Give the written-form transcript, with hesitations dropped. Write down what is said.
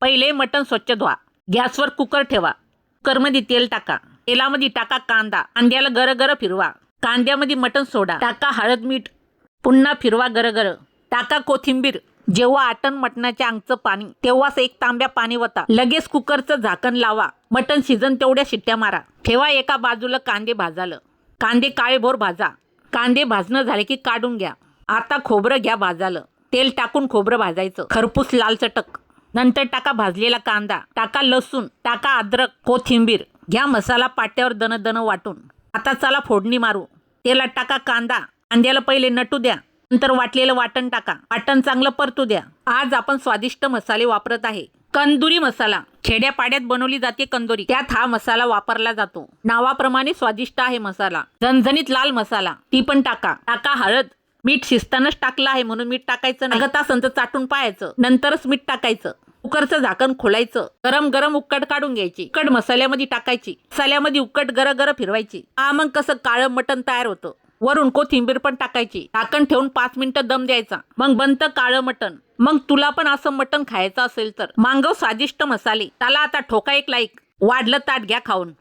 पहिले मटण स्वच्छ धुवा. गॅसवर कुकर ठेवा. कुकरमध्ये तेल टाका. तेलामध्ये टाका कांदा. कांद्याला गरगर फिरवा. कांद्यामध्ये मटण सोडा. टाका हळद मीठ. पुन्हा फिरवा गरगर. टाका कोथिंबीर. जेव्हा आटण मटणाच्या अंगचं पाणी तेव्हाच 1 तांब्या पाणी वता. लगेच कुकरचं झाकण लावा. मटण शिजन तेवढ्या शिट्ट्या मारा. ठेवा एका बाजूला कांदे भाजायला. कांदे काळेभोर भाजा. कांदे भाजणं झाले की काढून घ्या. आता खोबरं घ्या भाजायला. तेल टाकून खोबरं भाजायचं खरपूस लाल चटक. नंतर टाका भाजलेला कांदा. टाका लसूण. टाका अद्रक कोथिंबीर. घ्या मसाला पाट्यावर दण वाटून. आता चला फोडणी मारू. तेलात टाका कांदा. कांद्याला पहिले नटू द्या. नंतर वाटलेलं वाटण टाका. वाटण चांगलं परतू द्या. आज आपण स्वादिष्ट मसाले वापरत आहे. कंदुरी मसाला खेड्यापाड्यात बनवली जाते कंदुरी. त्यात हा मसाला वापरला जातो. नावाप्रमाणे स्वादिष्ट आहे मसाला. झणझणीत लाल मसाला ती पण टाका. टाका हळद. मीठ शिजतानाच टाकलं आहे म्हणून मीठ टाकायचं नाही. लागत असेल तर चाटून पाहायचं. नंतरच मीठ टाकायचं. कुकरचं झाकण खोलायचं. गरम उकड काढून घ्यायची. उकड मसाल्यामध्ये टाकायची. मसाल्यामध्ये उकड गरगर फिरवायची. मग कसं काळं मटण तयार होतं. वरून कोथिंबीर पण टाकायची. झाकण ठेवून 5 मिनिटं दम द्यायचा. मग बनतं काळं मटण. मग तुला पण असं मटण खायचं असेल तर मागव स्वादिष्ट मसाले. त्याला आता ठोका एक लाईक. वाढलं ताट घ्या खाऊन.